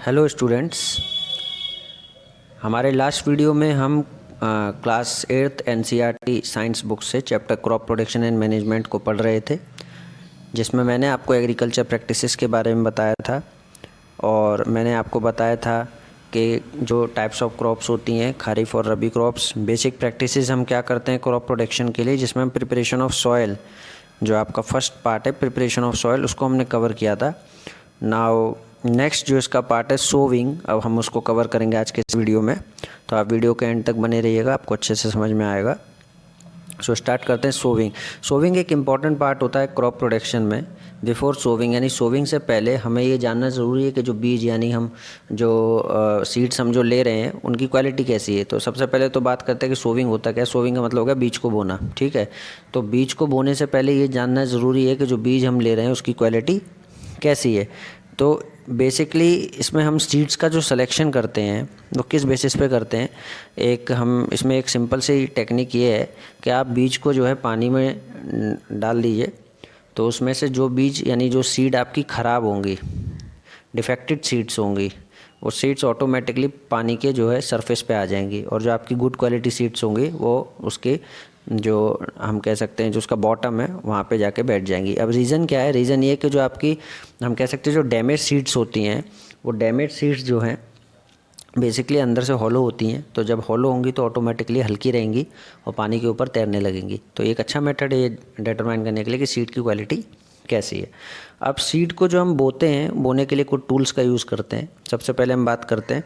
Hello students, हमारे last video में हम class 8th NCERT science book से chapter crop production and management को पढ़ रहे थे, जिसमें मैंने आपको एग्रीकल्चर प्रैक्टिसेस के बारे में बताया था। और मैंने आपको बताया था कि जो टाइप्स ऑफ क्रॉप्स होती हैं, खरीफ और रबी क्रॉप्स, बेसिक प्रैक्टिसेस हम क्या करते हैं क्रॉप प्रोडक्शन के लिए, जिसमें हम प्रिपरेशन ऑफ सॉयल, जो आपका फर्स्ट पार्ट है प्रिपरेशन ऑफ सॉयल, उसको हमने कवर किया था। नाउ नेक्स्ट जो इसका पार्ट है सोविंग, अब हम उसको कवर करेंगे आज के इस वीडियो में। तो आप वीडियो के एंड तक बने रहिएगा, आपको अच्छे से समझ में आएगा। सो स्टार्ट करते हैं सोविंग। सोविंग एक इम्पॉर्टेंट पार्ट होता है क्रॉप प्रोडक्शन में। बिफोर सोविंग यानी सोविंग से पहले हमें ये जानना ज़रूरी है कि जो बीज यानी हम जो सीड्स हम जो ले रहे हैं उनकी क्वालिटी कैसी है। तो सबसे पहले तो बात करते हैं कि सोविंग होता क्या है। सोविंग का मतलब हो गया बीज को बोना, ठीक है। तो बीज को बोने से पहले ये जानना ज़रूरी है कि जो बीज हम ले रहे हैं उसकी क्वालिटी कैसी है। तो बेसिकली इसमें हम सीड्स का जो सिलेक्शन करते हैं वो किस बेसिस पे करते हैं। एक हम इसमें एक सिंपल सी टेक्निक ये है कि आप बीज को जो है पानी में डाल दीजिए, तो उसमें से जो बीज यानी जो सीड आपकी ख़राब होंगी, डिफेक्टेड सीड्स होंगी, वो सीड्स ऑटोमेटिकली पानी के जो है सरफेस पे आ जाएंगी, और जो आपकी गुड क्वालिटी सीड्स होंगी वो उसके जो हम कह सकते हैं जो उसका बॉटम है वहाँ पे जाके बैठ जाएंगी। अब रीज़न क्या है? रीज़न ये है कि जो आपकी हम कह सकते हैं जो डैमेज सीड्स होती हैं, वो डैमेज सीड्स जो हैं बेसिकली अंदर से हॉलो होती हैं। तो जब हॉलो होंगी तो ऑटोमेटिकली हल्की रहेंगी और पानी के ऊपर तैरने लगेंगी। तो एक अच्छा मेथड है ये डिटरमाइन करने के लिए कि सीड की क्वालिटी कैसी है। अब सीड को जो हम बोते हैं, बोने के लिए कुछ टूल्स का यूज़ करते हैं। सबसे पहले हम बात करते हैं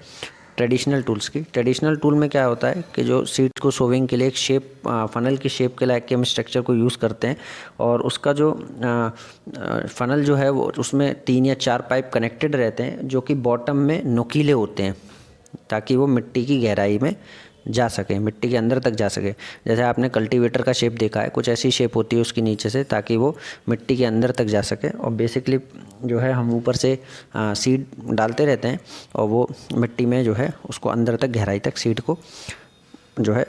ट्रेडिशनल टूल्स की। ट्रेडिशनल टूल में क्या होता है कि जो सीड्स को सोविंग के लिए एक शेप, फनल की शेप के लायक के हम स्ट्रक्चर को यूज़ करते हैं, और उसका जो फनल जो है वो उसमें 3 या 4 पाइप कनेक्टेड रहते हैं जो कि बॉटम में नुकीले होते हैं, ताकि वो मिट्टी की गहराई में जा सके, मिट्टी के अंदर तक जा सके। जैसे आपने कल्टीवेटर का शेप देखा है, कुछ ऐसी शेप होती है उसकी नीचे से, ताकि वो मिट्टी के अंदर तक जा सके। और बेसिकली जो है हम ऊपर से सीड डालते रहते हैं और वो मिट्टी में जो है उसको अंदर तक, गहराई तक सीड को जो है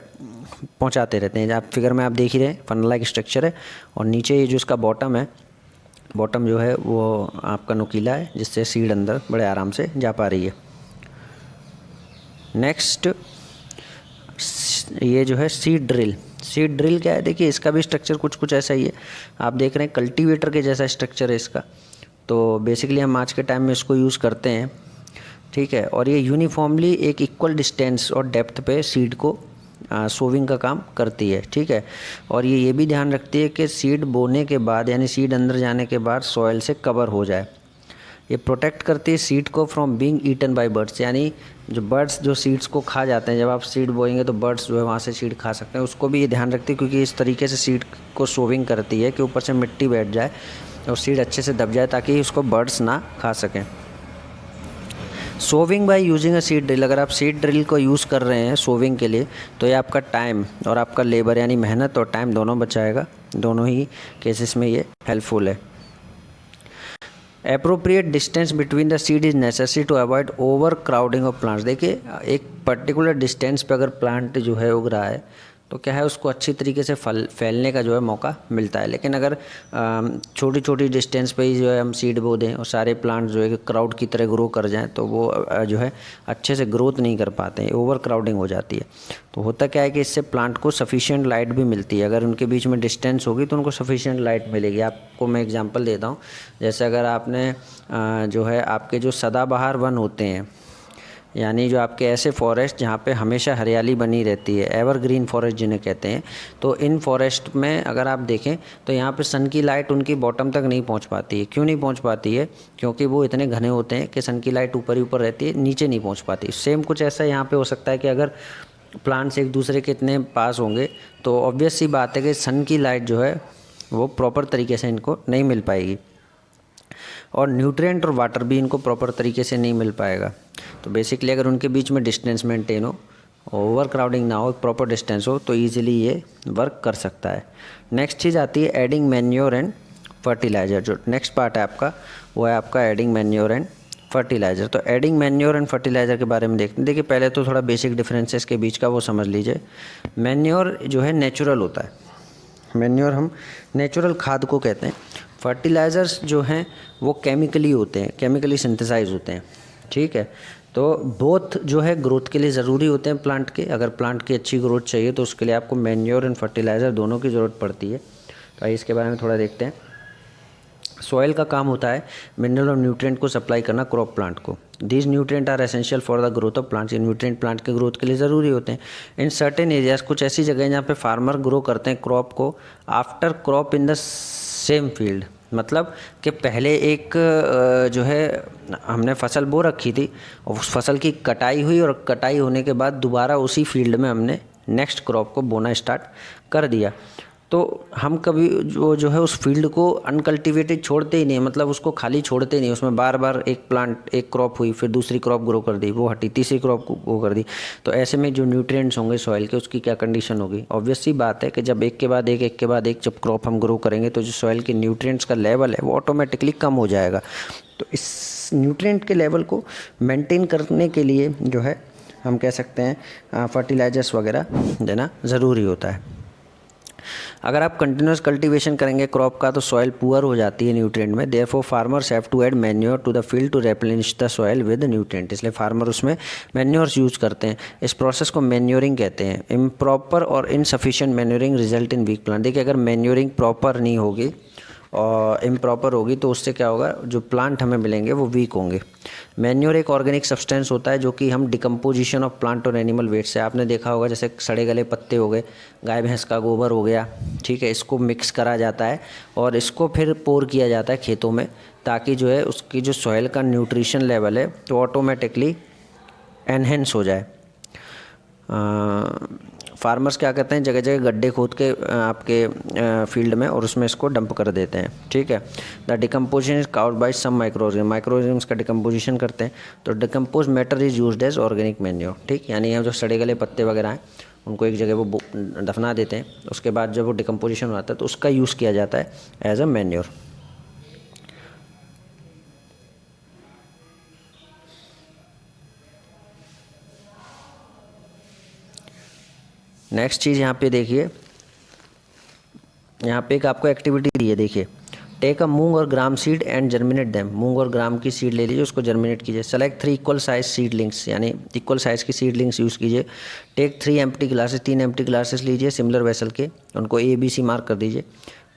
पहुंचाते रहते हैं। आप फिगर में आप देख ही रहे हैं, फनल लाइक स्ट्रक्चर है, और नीचे ये जो इसका बॉटम है, बॉटम जो है वो आपका नुकीला है, जिससे सीड अंदर बड़े आराम से जा पा रही है। नेक्स्ट ये जो है सीड ड्रिल। सीड ड्रिल क्या है? देखिए इसका भी स्ट्रक्चर कुछ ऐसा ही है। आप देख रहे हैं कल्टीवेटर के जैसा स्ट्रक्चर है इसका। तो बेसिकली हम आज के टाइम में इसको यूज़ करते हैं, ठीक है। और ये यूनिफॉर्मली एक इक्वल डिस्टेंस और डेप्थ पे सीड को सोविंग का काम करती है, ठीक है। और ये भी ध्यान रखती है कि सीड बोने के बाद यानी सीड अंदर जाने के बाद सॉइल से कवर हो जाए। ये प्रोटेक्ट करती है सीड को from being eaten by birds, यानी जो बर्ड्स जो सीड्स को खा जाते हैं, जब आप सीड बोएंगे तो बर्ड्स जो है वहाँ से सीड खा सकते हैं, उसको भी ये ध्यान रखती है, क्योंकि इस तरीके से सीड को सोविंग करती है कि ऊपर से मिट्टी बैठ जाए और सीड अच्छे से दब जाए, ताकि उसको बर्ड्स ना खा सकें। Sowing by using a seed drill, अगर आप सीड ड्रिल को यूज़ कर रहे हैं सोविंग के लिए, तो ये आपका टाइम और आपका लेबर यानी मेहनत और टाइम दोनों बचाएगा। दोनों ही केसेस में ये हेल्पफुल है। Appropriate distance between the seed is necessary to avoid over crowding of plants. देखिए एक पर्टिकुलर डिस्टेंस पे अगर प्लांट जो है उग रहा है तो क्या है, उसको अच्छी तरीके से फैलने का जो है मौका मिलता है। लेकिन अगर छोटी छोटी डिस्टेंस पे ही जो है हम सीड बो दें और सारे प्लांट जो है क्राउड की तरह ग्रो कर जाएं, तो वो जो है अच्छे से ग्रोथ नहीं कर पाते हैं, ओवर क्राउडिंग हो जाती है। तो होता क्या है कि इससे प्लांट को सफिशिएंट लाइट भी मिलती है। अगर उनके बीच में डिस्टेंस होगी तो उनको सफिशिएंट लाइट मिलेगी। आपको मैं एग्जांपल देता हूँ, जैसे अगर आपने जो है आपके जो सदाबहार वन होते हैं, यानी जो आपके ऐसे फॉरेस्ट जहाँ पे हमेशा हरियाली बनी रहती है, एवरग्रीन फॉरेस्ट जिन्हें कहते हैं, तो इन फॉरेस्ट में अगर आप देखें तो यहाँ पे सन की लाइट उनकी बॉटम तक नहीं पहुँच पाती है। क्यों नहीं पहुँच पाती है? क्योंकि वो इतने घने होते हैं कि सन की लाइट ऊपर ही ऊपर रहती है, नीचे नहीं पहुँच पाती। सेम कुछ ऐसा यहाँ पे हो सकता है कि अगर प्लांट्स एक दूसरे के इतने पास होंगे तो ऑब्वियस सी बात है कि सन की लाइट जो है वो प्रॉपर तरीके से इनको नहीं मिल पाएगी, और न्यूट्रिएंट और वाटर भी इनको प्रॉपर तरीके से नहीं मिल पाएगा। तो बेसिकली अगर उनके बीच में डिस्टेंस मेंटेन हो, ओवर क्राउडिंग ना हो, प्रॉपर डिस्टेंस हो, तो ईजिली ये वर्क कर सकता है। नेक्स्ट चीज़ आती है एडिंग मैन्योर एंड फर्टिलाइज़र। जो नेक्स्ट पार्ट है आपका वो है आपका एडिंग मैन्योर एंड फर्टिलाइज़र। तो एडिंग मैन्योर एंड फर्टिलाइज़र के बारे में देखते हैं। देखिए पहले तो थोड़ा बेसिक डिफरेंसेस के बीच का वो समझ लीजिए। मैन्योर जो है नेचुरल होता है, मैन्योर हम नेचुरल खाद को कहते हैं। फर्टिलाइज़र्स जो हैं वो केमिकली होते हैं, केमिकली सिंथेसाइज होते हैं। ठीक है। तो बोथ जो है ग्रोथ के लिए ज़रूरी होते हैं प्लांट के। अगर प्लांट की अच्छी ग्रोथ चाहिए तो उसके लिए आपको मैन्योर एंड फर्टिलाइज़र दोनों की ज़रूरत पड़ती है। तो आइए इसके बारे में थोड़ा देखते हैं। सॉइल का काम होता है मिनरल और न्यूट्रिएंट को सप्लाई करना क्रॉप प्लांट को। These nutrient are essential for the growth of plants. ये न्यूट्रिएंट प्लांट के ग्रोथ के लिए ज़रूरी होते हैं। इन सर्टेन एरियाज, कुछ ऐसी जगह हैं जहाँ पे फार्मर ग्रो करते हैं क्रॉप को after crop in the same field. मतलब कि पहले एक जो है हमने फसल बो रखी थी और उस फसल की कटाई हुई और कटाई होने के बाद दोबारा उसी फील्ड में हमने नेक्स्ट क्रॉप को बोना स्टार्ट कर दिया। तो हम कभी जो है उस फील्ड को अनकल्टिवेटेड छोड़ते ही नहीं, मतलब उसको खाली छोड़ते नहीं। उसमें बार बार एक क्रॉप हुई, फिर दूसरी क्रॉप ग्रो कर दी, वो हटी, तीसरी क्रॉप वो कर दी। तो ऐसे में जो न्यूट्रिएंट्स होंगे सॉइल के, उसकी क्या कंडीशन होगी। ऑब्वियस सी बात है कि जब एक के बाद एक जब क्रॉप हम ग्रो करेंगे तो जो सॉइल के न्यूट्रिएंट्स का लेवल है वो ऑटोमेटिकली कम हो जाएगा। तो इस न्यूट्रिएंट के लेवल को मेंटेन करने के लिए जो है हम कह सकते हैं फर्टिलाइजर्स वगैरह देना ज़रूरी होता है। अगर आप कंटिन्यूस कल्टीवेशन करेंगे क्रॉप का तो सॉइल पुअर हो जाती है न्यूट्रिएंट में। Therefore farmers have to add manure to the field to replenish the soil with nutrient. इसलिए फार्मर उसमें मैन्योर्स यूज़ करते हैं। इस प्रोसेस को मैन्योरिंग कहते हैं। इम्प्रॉपर और insufficient manuring result in weak plant. देखिए, अगर मैन्योरिंग प्रॉपर नहीं होगी और इम्प्रॉपर होगी तो उससे क्या होगा, जो प्लांट हमें मिलेंगे वो वीक होंगे। मैन्योर एक ऑर्गेनिक सब्सटेंस होता है जो कि हम डिकम्पोजिशन ऑफ प्लांट और एनिमल वेस्ट से, आपने देखा होगा जैसे सड़े गले पत्ते हो गए, गाय भैंस का गोबर हो गया, ठीक है, इसको मिक्स करा जाता है और इसको फिर पोर किया जाता है खेतों में, ताकि जो है उसकी जो सॉइल का न्यूट्रिशन लेवल है तो ऑटोमेटिकली एनहेंस हो जाए। फार्मर्स क्या करते हैं, जगह जगह गड्ढे खोद के आपके फील्ड में और उसमें इसको डंप कर देते हैं, ठीक है। The decomposition is caused by some microorganism का डिकम्पोजिशन करते हैं। तो decompose matter is used as organic manure, ठीक। यानी ये जो सड़े गले पत्ते वगैरह हैं उनको एक जगह वो दफना देते हैं, उसके बाद जब वो डिकम्पोजिशन होता है तो उसका यूज़ किया जाता है एज अ मैन्योर। नेक्स्ट चीज़ यहाँ पे देखिए, यहाँ पे एक आपको एक्टिविटी दी है। देखिए, टेक अ मूंग और gram seed and germinate them. मूंग और ग्राम की सीड ले लीजिए, उसको जर्मिनेट कीजिए। सेलेक्ट 3 इक्वल साइज सीडलिंग्स, यानी इक्वल साइज़ की सीडलिंग्स यूज़ कीजिए। Take 3 empty glasses, 3 empty glasses लीजिए सिमिलर वेसल के, उनको ABC मार्क कर दीजिए।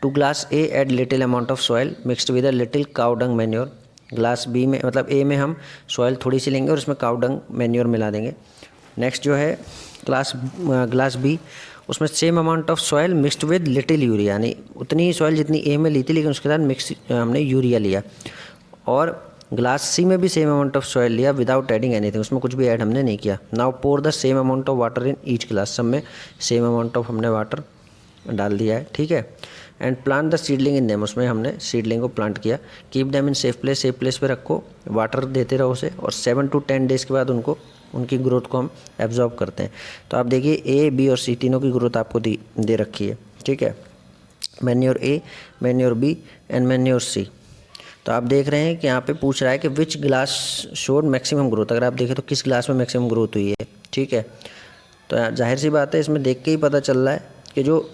To glass A add little amount of soil mixed with a little cow dung manure. Glass B में, मतलब A में हम सॉइल थोड़ी सी लेंगे और उसमें काउ डंग मैन्योर मिला देंगे। नेक्स्ट जो है ग्लास B, उसमें same amount of soil mixed with little urea, यानी उतनी ही सॉइल जितनी A में ली थी लेकिन उसके साथ मिक्स हमने यूरिया लिया। और ग्लास C में भी सेम अमाउंट ऑफ सॉइल लिया विदाउट एडिंग एनीथिंग, उसमें कुछ भी ऐड हमने नहीं किया। Now pour the same amount of water in each glass, सब में सेम अमाउंट ऑफ हमने वाटर डाल दिया है, ठीक है। And plant the seedling in them, उसमें हमने सीडलिंग को प्लांट किया। Keep them in safe place पे रखो, वाटर देते रहो उसे, और 7 to 10 डेज़ के बाद उनकी ग्रोथ को हम एब्जॉर्ब करते हैं। तो आप देखिए A, B और C तीनों की ग्रोथ आपको दे रखी है, ठीक है। Manure A, manure B and manure C। तो आप देख रहे हैं कि यहाँ पे पूछ रहा है कि विच ग्लास शोड मैक्सिमम ग्रोथ। अगर आप देखें तो किस ग्लास में मैक्सिमम ग्रोथ हुई है, ठीक है। तो जाहिर सी बात है, इसमें देख के ही पता चल रहा है कि जो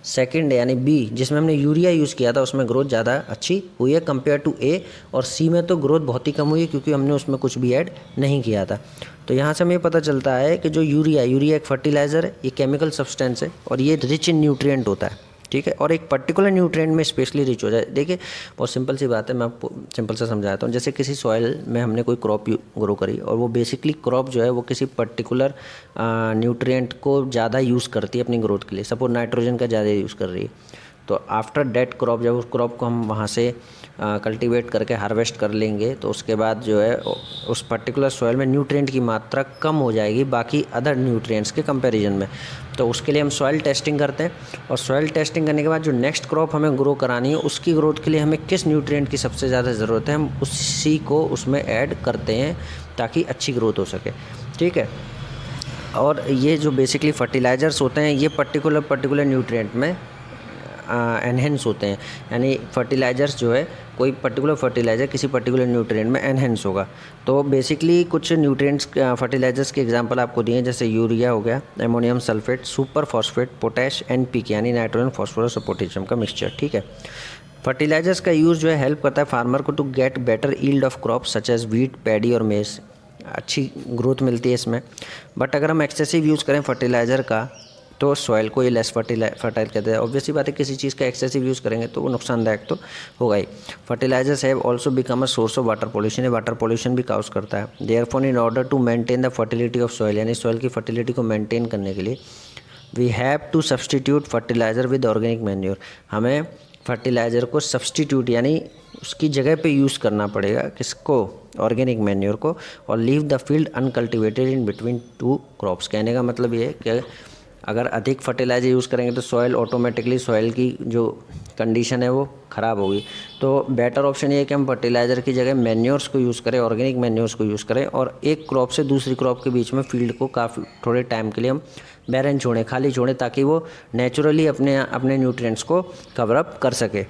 सेकंड है यानी B, जिसमें हमने यूरिया यूज़ किया था, उसमें ग्रोथ ज़्यादा अच्छी हुई है कंपेयर टू A, और C में तो ग्रोथ बहुत ही कम हुई है क्योंकि हमने उसमें कुछ भी ऐड नहीं किया था। तो यहाँ से हमें पता चलता है कि जो यूरिया एक फर्टिलाइज़र है, ये केमिकल सब्सटेंस है और ये रिच इन न्यूट्रिएंट होता है, ठीक है। और एक पर्टिकुलर न्यूट्रिएंट में स्पेशली रिच हो जाए। देखिए, बहुत सिंपल सी बात है, मैं आपको सिंपल से समझाता हूँ। जैसे किसी सॉइल में हमने कोई क्रॉप ग्रो करी और वो बेसिकली क्रॉप जो है वो किसी पर्टिकुलर न्यूट्रिएंट को ज़्यादा यूज़ करती है अपनी ग्रोथ के लिए। सपोज नाइट्रोजन का ज़्यादा यूज़ कर रही है, तो आफ्टर डेट क्रॉप, जब उस क्रॉप को हम वहाँ से कल्टीवेट करके हार्वेस्ट कर लेंगे तो उसके बाद जो है उस पर्टिकुलर सॉइल में न्यूट्रिएंट की मात्रा कम हो जाएगी बाकी अदर न्यूट्रिएंट्स के कंपैरिजन में। तो उसके लिए हम सॉइल टेस्टिंग करते हैं, और सॉइल टेस्टिंग करने के बाद जो नेक्स्ट क्रॉप हमें ग्रो करानी है उसकी ग्रोथ के लिए हमें किस न्यूट्रिएंट की सबसे ज़्यादा ज़रूरत है, हम उसी को उसमें ऐड करते हैं ताकि अच्छी ग्रोथ हो सके, ठीक है। और ये जो बेसिकली फर्टिलाइज़र्स होते हैं ये पर्टिकुलर न्यूट्रिएंट में एनहेंस होते हैं। यानी फर्टिलाइज़र्स जो है, कोई पर्टिकुलर फर्टिलाइज़र किसी पर्टिकुलर न्यूट्रिएंट में एनहेंस होगा। तो बेसिकली कुछ न्यूट्रिएंट्स फर्टिलाइज़र्स के एग्जांपल आपको दिए हैं, जैसे यूरिया हो गया, ammonium sulphate, super phosphate, potash, NPK यानी नाइट्रोजन, फॉस्फोरस और पोटेशियम का मिक्सचर, ठीक है। फर्टिलाइजर्स का यूज़ जो है हेल्प करता है फार्मर को to get better yield of crop such as wheat, paddy और मेज। अच्छी ग्रोथ मिलती है इसमें। बट अगर हम एक्सेसिव यूज़ करें फर्टिलाइज़र का तो सॉइल को ये लेस फर्टाइल कहते हैं। ऑब्वियसली बात है, किसी चीज़ का एक्सेसिव यूज़ करेंगे तो वो नुकसानदायक तो होगा ही। Fertilisers have also become a source of water pollution, ये वाटर पोल्यूशन भी काउज करता है। Therefore in order to maintain the fertility of soil, यानी सॉइल की फर्टिलिटी को मेंटेन करने के लिए we have to substitute fertiliser with organic manure, हमें फर्टिलाइज़र को सब्सटीट्यूट यानी उसकी जगह पे यूज़ करना पड़ेगा, किसको, ऑर्गेनिक मैन्योर को, और leave the field uncultivated in between two crops. कहने का मतलब ये है कि अगर अधिक फर्टिलाइज़र यूज़ करेंगे तो सॉइल ऑटोमेटिकली, सॉइल की जो कंडीशन है वो ख़राब होगी। तो बेटर ऑप्शन ये है कि हम फर्टिलाइज़र की जगह मैन्योर्स को यूज़ करें, ऑर्गेनिक मैन्योर्स को यूज़ करें, और एक क्रॉप से दूसरी क्रॉप के बीच में फील्ड को काफ़ी थोड़े टाइम के लिए हम बैरन छोड़ें, खाली छोड़ें, ताकि वो नेचुरली अपने न्यूट्रिएंट्स को कवर अप कर सके।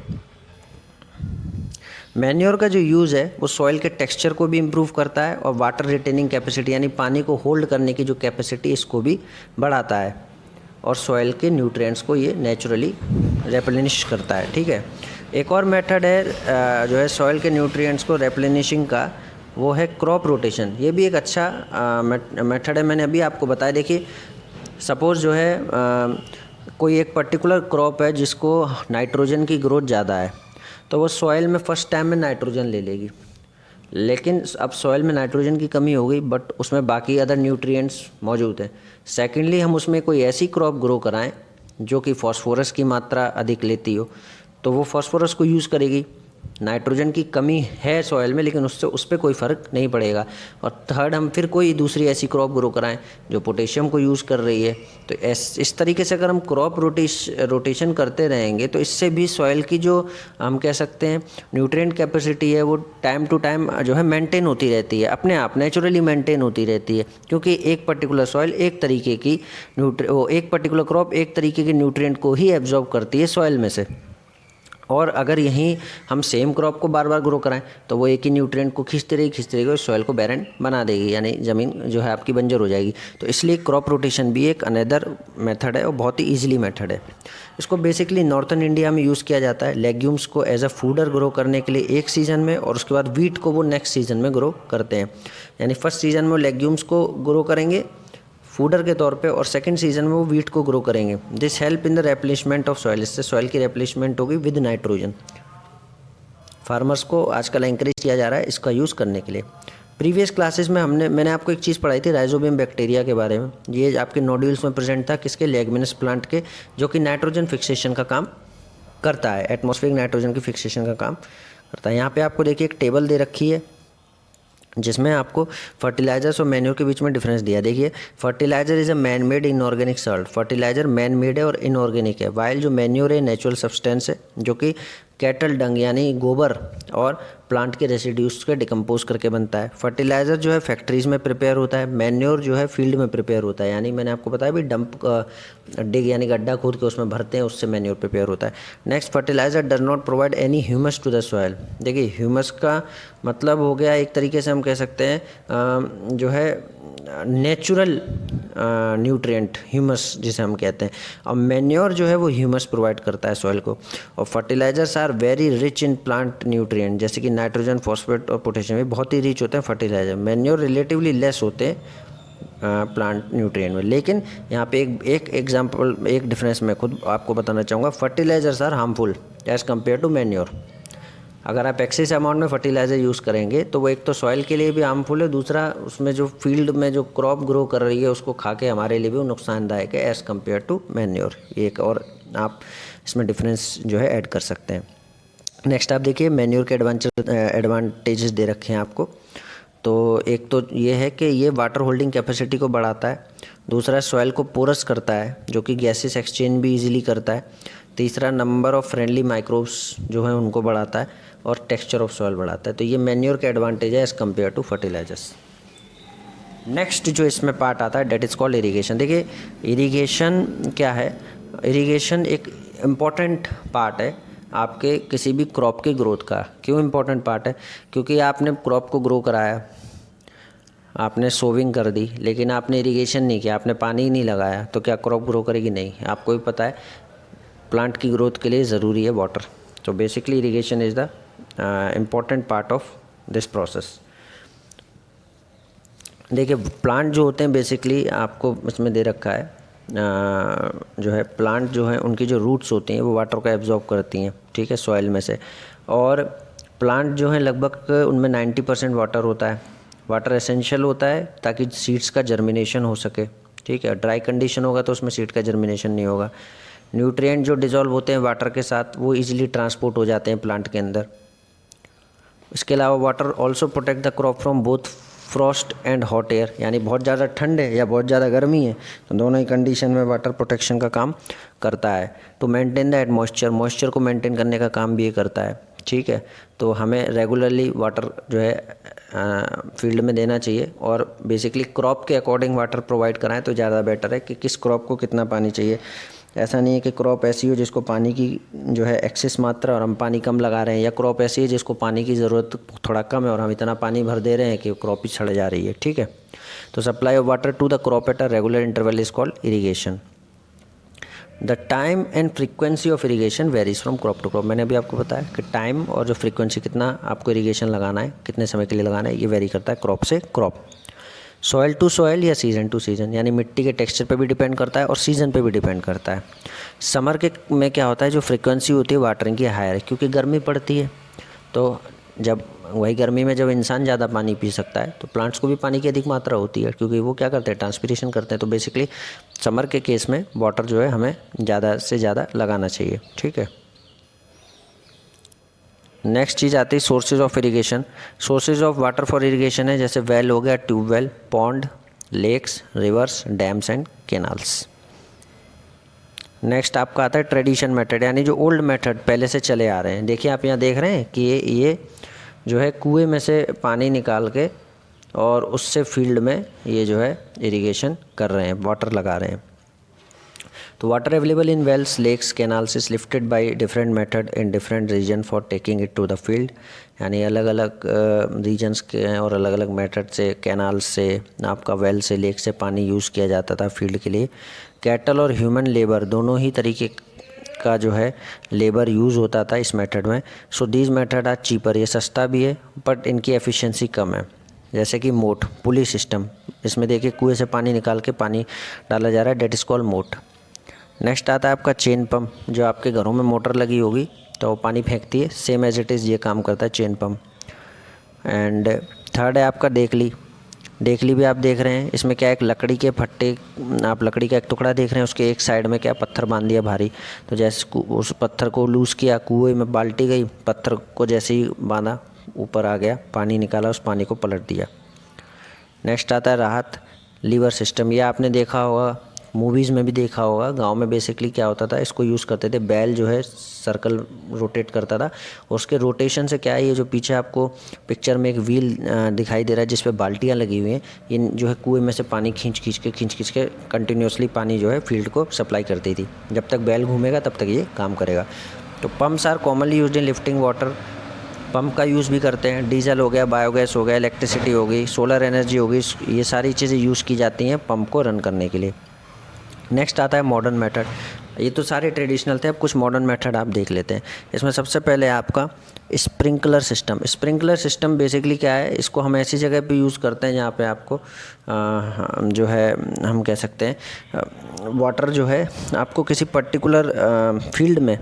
मैन्योर का जो यूज़ है वो सॉइल के टेक्सचर को भी इम्प्रूव करता है और वाटर रिटेनिंग कैपेसिटी यानी पानी को होल्ड करने की जो कैपेसिटी इसको भी बढ़ाता है, और सॉइल के न्यूट्रिएंट्स को ये नेचुरली रेप्लेनिश करता है। ठीक है, एक और मेथड है जो है सॉइल के न्यूट्रिएंट्स को रेप्लेनिशिंग का, वो है क्रॉप रोटेशन। ये भी एक अच्छा मेथड है, मैंने अभी आपको बताया। देखिए सपोज़ जो है कोई एक पर्टिकुलर क्रॉप है जिसको नाइट्रोजन की ग्रोथ ज़्यादा है, तो वो सॉइल में फर्स्ट टाइम में नाइट्रोजन ले लेगी, लेकिन अब सॉइल में नाइट्रोजन की कमी हो गई बट उसमें बाकी अदर न्यूट्रिएंट्स मौजूद हैं। सेकेंडली हम उसमें कोई ऐसी क्रॉप ग्रो कराएं जो कि फॉस्फोरस की मात्रा अधिक लेती हो, तो वो फॉस्फोरस को यूज़ करेगी। नाइट्रोजन की कमी है सॉइल में लेकिन उससे उस पर कोई फ़र्क नहीं पड़ेगा। और थर्ड हम फिर कोई दूसरी ऐसी क्रॉप ग्रो कराएं जो पोटेशियम को यूज़ कर रही है। तो इस तरीके से अगर हम क्रॉप रोटेशन करते रहेंगे तो इससे भी सॉइल की जो हम कह सकते हैं न्यूट्रिएंट कैपेसिटी है वो टाइम टू टाइम जो है मेंटेन होती रहती है, अपने आप नेचुरली मेंटेन होती रहती है, क्योंकि एक पर्टिकुलर सॉइल एक तरीके की एक पर्टिकुलर क्रॉप एक तरीके के न्यूट्रिएंट को ही एब्जॉर्ब करती है सॉइल में से। और अगर यहीं हम सेम क्रॉप को बार बार ग्रो कराएं तो वो एक ही न्यूट्रिएंट को खींचती रहेगी और सॉइल को बैरन बना देगी, यानी ज़मीन जो है आपकी बंजर हो जाएगी। तो इसलिए क्रॉप रोटेशन भी एक अनदर मेथड है और बहुत ही ईजिली मेथड है। इसको बेसिकली नॉर्थन इंडिया में यूज़ किया जाता है लेग्यूम्स को एज अ फूडर ग्रो करने के लिए एक सीज़न में, और उसके बाद वीट को वो नेक्स्ट सीज़न में ग्रो करते हैं। यानी फर्स्ट सीज़न में वो लेग्यूम्स को ग्रो करेंगे फूडर के तौर पे, और सेकंड सीजन में वो वीट को ग्रो करेंगे। This help in the replenishment of soil, इससे सॉइल की रेप्लेनिशमेंट होगी विद नाइट्रोजन। फार्मर्स को आजकल एंकरेज किया जा रहा है इसका यूज़ करने के लिए। प्रीवियस क्लासेस में मैंने आपको एक चीज़ पढ़ाई थी राइजोबियम बैक्टीरिया के बारे में। ये आपके नोड्यूल्स में प्रेजेंट था, किसके, लेगमिनस प्लांट के, जो कि नाइट्रोजन फिक्सेशन का काम करता है, एटमॉस्फेरिक नाइट्रोजन की फिक्सेशन का काम करता है। यहाँ पर आपको देखिए एक टेबल दे रखी है जिसमें आपको फर्टिलाइजर्स और मैन्योर के बीच में डिफरेंस दिया। देखिए fertiliser is a man made inorganic salt, fertiliser man made है और इनऑर्गेनिक है, वाइल जो मैन्योर है नेचुरल सब्सटेंस है जो कि कैटल डंग यानी गोबर और प्लांट के रेसिड्यूज के डिकम्पोज करके बनता है। फर्टिलाइज़र जो है फैक्ट्रीज़ में प्रिपेयर होता है, मैन्योर जो है फील्ड में प्रिपेयर होता है, यानी मैंने आपको बताया भी डंप डिग यानी गड्ढा खोद के उसमें भरते हैं, उससे मैन्योर प्रिपेयर होता है। Next fertiliser does not provide any humus to the soil. देखिए ह्यूमस का मतलब हो गया एक तरीके से हम कह सकते हैं जो है नेचुरल न्यूट्रिएंट ह्यूमस जिसे हम कहते हैं, और मैन्योर जो है वो ह्यूमस प्रोवाइड करता है सॉइल को। और fertilisers are very rich in plant nutrient, जैसे कि नाइट्रोजन, फॉस्फेट और पोटेशियम, ये बहुत ही रिच होते हैं फर्टिलाइजर। मैन्योर रिलेटिवली लेस होते हैं प्लांट न्यूट्रिएंट में। लेकिन यहाँ पे एक एग्जांपल, एक डिफरेंस मैं खुद आपको बताना चाहूँगा, fertilisers are harmful as compared to manure. अगर आप एक्सेस अमाउंट में फर्टिलाइज़र यूज़ करेंगे तो वो एक तो सॉइल के लिए भी हार्मफुल है, दूसरा उसमें जो फील्ड में जो क्रॉप ग्रो कर रही है उसको खा के हमारे लिए भी वो नुकसानदायक है एज़ कम्पेयर टू मैन्योर। एक और आप इसमें डिफरेंस जो है ऐड कर सकते हैं। नेक्स्ट आप देखिए मैन्योर के एडवांटेजेस दे रखे हैं आपको। तो एक तो ये है कि ये वाटर होल्डिंग कैपेसिटी को बढ़ाता है, दूसरा सॉइल को पोरस करता है जो कि गैसेस एक्सचेंज भी इजीली करता है, तीसरा नंबर ऑफ फ्रेंडली माइक्रोब्स जो है उनको बढ़ाता है, और टेक्सचर ऑफ सॉइल बढ़ाता है। तो ये मैन्योर का एडवांटेज है as compared to fertilisers. Next जो इसमें पार्ट आता है डेट इज़ कॉल्ड इरीगेशन। देखिए इरीगेशन क्या है, इरीगेशन एक इम्पॉर्टेंट पार्ट है आपके किसी भी क्रॉप के ग्रोथ का। क्यों इम्पॉर्टेंट पार्ट है? क्योंकि आपने क्रॉप को ग्रो कराया, आपने सोविंग कर दी, लेकिन आपने इरिगेशन नहीं किया, आपने पानी ही नहीं लगाया, तो क्या क्रॉप ग्रो करेगी? नहीं। आपको भी पता है प्लांट की ग्रोथ के लिए ज़रूरी है वाटर। तो basically irrigation is the important part of this process. देखिए प्लांट जो होते हैं बेसिकली आपको इसमें दे रखा है, जो है प्लांट जो है उनकी जो रूट्स होती हैं वो वाटर को एब्जॉर्ब करती हैं, ठीक है, सॉइल में से। और प्लांट जो है लगभग उनमें 90% वाटर होता है। वाटर एसेंशियल होता है ताकि सीड्स का जर्मिनेशन हो सके, ठीक है। ड्राई कंडीशन होगा तो उसमें सीड का जर्मिनेशन नहीं होगा। न्यूट्रिएंट जो डिज़ोल्व होते हैं वाटर के साथ वो इजीली ट्रांसपोर्ट हो जाते हैं प्लांट के अंदर। इसके अलावा water also protect the crop from both Frost and hot air, यानी बहुत ज़्यादा ठंड है या बहुत ज़्यादा गर्मी है तो दोनों ही कंडीशन में वाटर प्रोटेक्शन का काम करता है। टू मेंटेन दैट मॉइस्चर को मेंटेन करने का काम भी ये करता है, ठीक है। तो हमें रेगुलरली वाटर जो है फील्ड में देना चाहिए और बेसिकली क्रॉप के अकॉर्डिंग वाटर प्रोवाइड कराएं तो ज़्यादा बेटर है कि किस क्रॉप को कितना पानी चाहिए। ऐसा नहीं है कि क्रॉप ऐसी हो जिसको पानी की जो है एक्सेस मात्रा और हम पानी कम लगा रहे हैं, या क्रॉप ऐसी है जिसको पानी की ज़रूरत थोड़ा कम है और हम इतना पानी भर दे रहे हैं कि क्रॉप ही सड़ जा रही है, ठीक है। तो supply of water to the crop at a regular interval is called irrigation. The time and frequency of irrigation varies from crop to crop. मैंने अभी आपको बताया कि टाइम और जो फ्रीक्वेंसी कितना आपको इरीगेशन लगाना है, कितने समय के लिए लगाना है, ये वेरी करता है क्रॉप से क्रॉप। सॉइल टू सॉइल या सीज़न टू सीज़न, यानी मिट्टी के टेक्सचर पे भी डिपेंड करता है और सीज़न पे भी डिपेंड करता है। समर के में क्या होता है, जो फ्रीक्वेंसी होती है वाटरिंग की हायर है क्योंकि गर्मी पड़ती है। तो जब वही गर्मी में जब इंसान ज़्यादा पानी पी सकता है तो प्लांट्स को भी पानी की अधिक मात्रा होती है क्योंकि वो क्या करते हैं, ट्रांसपिरेशन करते हैं। तो बेसिकली समर के केस में वाटर जो है हमें ज़्यादा से ज़्यादा लगाना चाहिए, ठीक है। नेक्स्ट चीज़ आती है sources of irrigation. Sources of water for irrigation है जैसे वेल हो गया, tubewell, pond, lakes, rivers, dams and canals. Next आपका आता है ट्रेडिशन मेथड, यानी जो ओल्ड मेथड पहले से चले आ रहे हैं। देखिए आप यहाँ देख रहे हैं कि ये जो है कुएं में से पानी निकाल के और उससे फील्ड में ये जो है इरिगेशन कर रहे हैं, वाटर लगा रहे हैं। तो water available in wells, lakes, canals is lifted by different method in different region for taking it to the field, यानी अलग अलग रीजन्स के और अलग अलग मेथड से, कैनाल्स से, आपका वेल से, लेक से पानी यूज़ किया जाता था फील्ड के लिए। कैटल और ह्यूमन लेबर दोनों ही तरीके का जो है लेबर यूज़ होता था इस मेथड में। So these method are cheaper, ये सस्ता भी है बट इनकी एफिशिएंसी कम है। जैसे कि मोट पुली सिस्टम, इसमें देखिए कुएं से पानी निकाल के पानी डाला जा रहा है, डेट इज़ कॉल्ड मोट। नेक्स्ट आता है आपका चेन पंप, जो आपके घरों में मोटर लगी होगी तो वो पानी फेंकती है, सेम एज इट इज़ ये काम करता है चेन पंप। एंड थर्ड है आपका देखली। देखली भी आप देख रहे हैं, इसमें क्या एक लकड़ी के फट्टे, आप लकड़ी का एक टुकड़ा देख रहे हैं, उसके एक साइड में क्या पत्थर बांध दिया भारी, तो जैसे उस पत्थर को लूज़ किया, कुएं में बाल्टी गई, पत्थर को जैसे ही बांधा ऊपर आ गया, पानी निकाला, उस पानी को पलट दिया। नेक्स्ट आता है राहत लीवर सिस्टम, ये आपने देखा होगा, मूवीज़ में भी देखा होगा। गांव में बेसिकली क्या होता था, इसको यूज़ करते थे, बैल जो है सर्कल रोटेट करता था और उसके रोटेशन से क्या है, ये जो पीछे आपको पिक्चर में एक व्हील दिखाई दे रहा है जिस पे बाल्टियाँ लगी हुई हैं, ये जो है कुएं में से पानी खींच खींच के कंटिन्यूसली पानी जो है फील्ड को सप्लाई करती थी। जब तक बैल घूमेगा तब तक ये काम करेगा। तो pumps are commonly used in lifting water, pump का यूज़ भी करते हैं। डीजल हो गया, बायोगैस हो गया, इलेक्ट्रिसिटी हो गई, सोलर एनर्जी हो गई, ये सारी चीज़ें यूज़ की जाती हैं पंप को रन करने के लिए। नेक्स्ट आता है मॉडर्न मेथड, ये तो सारे ट्रेडिशनल थे, अब कुछ मॉडर्न मेथड आप देख लेते हैं। इसमें सबसे पहले आपका sprinkler system. Sprinkler system basically क्या है, इसको हम ऐसी जगह पे यूज़ करते हैं जहाँ पे आपको जो है हम कह सकते हैं वाटर जो है आपको किसी पर्टिकुलर फील्ड में,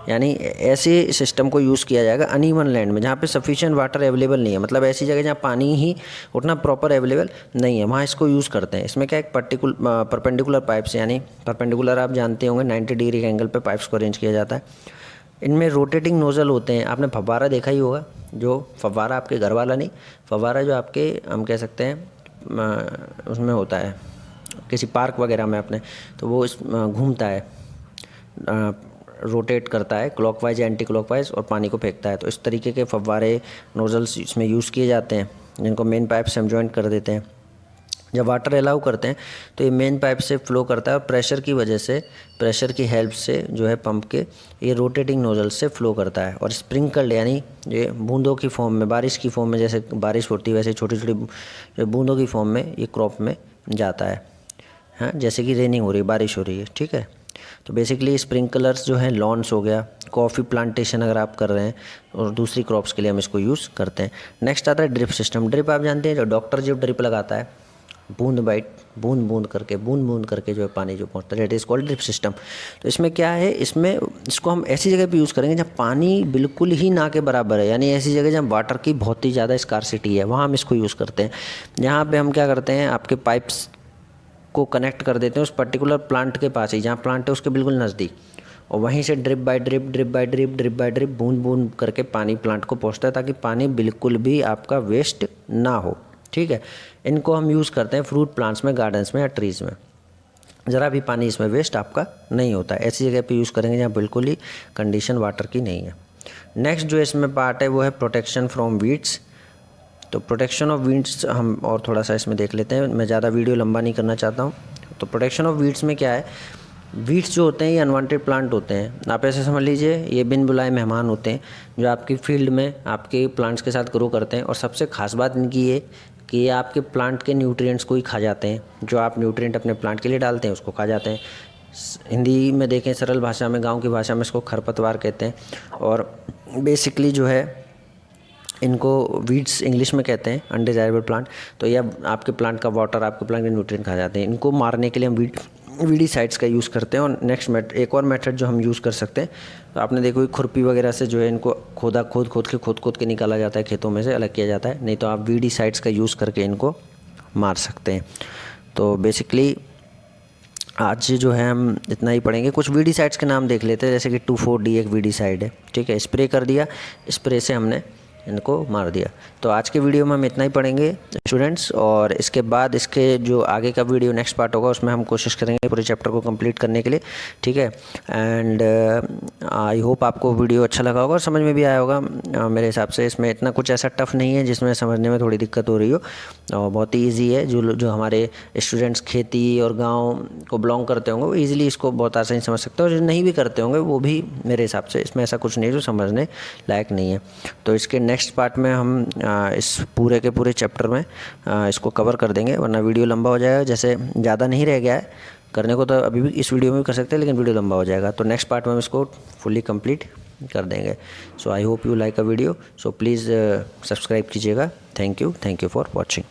यानी ऐसे सिस्टम को यूज़ किया जाएगा अनइवन लैंड में जहाँ पे सफिशिएंट वाटर अवेलेबल नहीं है, मतलब ऐसी जगह जहाँ पानी ही उतना प्रॉपर अवेलेबल नहीं है, वहाँ इसको यूज़ करते हैं। इसमें क्या एक परपेंडिकुलर पाइप्स, यानी परपेंडिकुलर आप जानते होंगे 90 डिग्री के एंगल पे पाइप्स को अरेंज किया जाता है। इनमें रोटेटिंग नोज़ल होते हैं, आपने फव्वारा देखा ही होगा, जो फव्वारा आपके घर वाला नहीं, फव्वारा जो आपके हम कह सकते हैं उसमें होता है किसी पार्क वगैरह में अपने, तो वो घूमता है, रोटेट करता है क्लॉकवाइज या एंटी क्लॉकवाइज और पानी को फेंकता है। तो इस तरीके के फव्वारे नोज़ल्स इसमें यूज़ किए जाते हैं, जिनको मेन पाइप से हम जॉइंट कर देते हैं। जब वाटर अलाउ करते हैं तो ये मेन पाइप से फ्लो करता है और प्रेशर की वजह से, प्रेशर की हेल्प से जो है पंप के ये रोटेटिंग नोजल से फ्लो करता है और स्प्रिंकल्ड, यानी ये बूंदों की फॉर्म में, बारिश की फॉर्म में, जैसे बारिश होती है वैसे छोटी छोटी बूंदों की फॉर्म में ये क्रॉप में जाता है। हाँ, जैसे कि रेनिंग हो रही है, बारिश हो रही है, ठीक है। तो बेसिकली स्प्रिंकलर्स जो है लॉन्स हो गया, कॉफ़ी प्लांटेशन अगर आप कर रहे हैं और दूसरी क्रॉप्स के लिए हम इसको यूज़ करते हैं। नेक्स्ट आता है ड्रिप सिस्टम। ड्रिप आप जानते हैं, जो डॉक्टर जब ड्रिप लगाता है, बूंद बूंद करके जो है पानी जो पहुंचता है, that is called drip system. तो इसमें क्या है, इसको हम ऐसी जगह पे यूज़ करेंगे जहाँ पानी बिल्कुल ही ना के बराबर है, यानी ऐसी जगह जहाँ वाटर की बहुत ही ज़्यादा स्कार्सिटी है, वहाँ हम इसको यूज़ करते हैं। यहाँ पे हम क्या करते हैं, आपके पाइप्स को कनेक्ट कर देते हैं उस पर्टिकुलर प्लांट के पास ही, जहाँ प्लांट है उसके बिल्कुल नज़दीक, और वहीं से ड्रिप बाय ड्रिप बूंद बूंद करके पानी प्लांट को पहुँचता है, ताकि पानी बिल्कुल भी आपका वेस्ट ना हो। ठीक है, इनको हम यूज़ करते हैं फ्रूट प्लांट्स में, गार्डन्स में या ट्रीज़ में। ज़रा भी पानी इसमें वेस्ट आपका नहीं होता है। ऐसी जगह पे यूज़ करेंगे जहाँ बिल्कुल ही कंडीशन वाटर की नहीं है। नेक्स्ट जो इसमें पार्ट है वो है प्रोटेक्शन फ्रॉम वीड्स। तो प्रोटेक्शन ऑफ वीड्स हम और थोड़ा सा इसमें देख लेते हैं, मैं ज़्यादा वीडियो लंबा नहीं करना चाहता हूँ। तो प्रोटेक्शन ऑफ वीड्स में क्या है, वीड्स जो होते हैं ये अनवांटेड प्लांट होते हैं। आप ऐसे समझ लीजिए, ये बिन बुलाए मेहमान होते हैं जो आपकी फील्ड में आपके प्लांट्स के साथ ग्रो करते हैं, और सबसे खास बात इनकी ये कि ये आपके प्लांट के न्यूट्रिएंट्स को ही खा जाते हैं। जो आप न्यूट्रिएंट अपने प्लांट के लिए डालते हैं उसको खा जाते हैं। हिंदी में देखें, सरल भाषा में, गाँव की भाषा में इसको खरपतवार कहते हैं। और बेसिकली जो है इनको वीड्स इंग्लिश में कहते हैं, अनडिजायरेबल प्लांट। तो ये आपके प्लांट का वाटर, आपके प्लांट के न्यूट्रिएंट खा जाते हैं। इनको मारने के लिए हम वीडीसाइड्स का यूज़ करते हैं। और नेक्स्ट एक और मेथड जो हम यूज़ कर सकते हैं, तो आपने देखो खुरपी वगैरह से जो है इनको खोद के निकाला जाता है, खेतों में से अलग किया जाता है। नहीं तो आप वीडीसाइड्स का यूज़ करके इनको मार सकते हैं। तो बेसिकली आज जो है हम इतना ही पढ़ेंगे। कुछ वीडीसाइड्स के नाम देख लेते हैं, जैसे कि 2,4-D एक वीडीसाइड है। ठीक है, स्प्रे कर दिया, स्प्रे से हमने इनको मार दिया। तो आज के वीडियो में हम इतना ही पढ़ेंगे स्टूडेंट्स, और इसके बाद इसके जो आगे का वीडियो नेक्स्ट पार्ट होगा उसमें हम कोशिश करेंगे पूरे चैप्टर को कंप्लीट करने के लिए। ठीक है, एंड आई होप आपको वीडियो अच्छा लगा होगा और समझ में भी आया होगा। मेरे हिसाब से इसमें इतना कुछ ऐसा टफ नहीं है जिसमें समझने में थोड़ी दिक्कत हो रही हो, और बहुत ही ईजी है। जो हमारे स्टूडेंट्स खेती और गाँव को बिलोंग करते होंगे वो ईजिली इसको बहुत आसानी समझ सकते हैं, और जो नहीं भी करते होंगे वो भी मेरे हिसाब से इसमें ऐसा कुछ नहीं है जो समझने लायक नहीं है। तो इसके नेक्स्ट पार्ट में हम इस पूरे के पूरे चैप्टर में इसको कवर कर देंगे, वरना वीडियो लंबा हो जाएगा। जैसे ज़्यादा नहीं रह गया है करने को, तो अभी भी इस वीडियो में भी कर सकते हैं, लेकिन वीडियो लंबा हो जाएगा। तो नेक्स्ट पार्ट में हम इसको फुल्ली कंप्लीट कर देंगे। So I hope you like a video, so please subscribe कीजिएगा। Thank you for watching.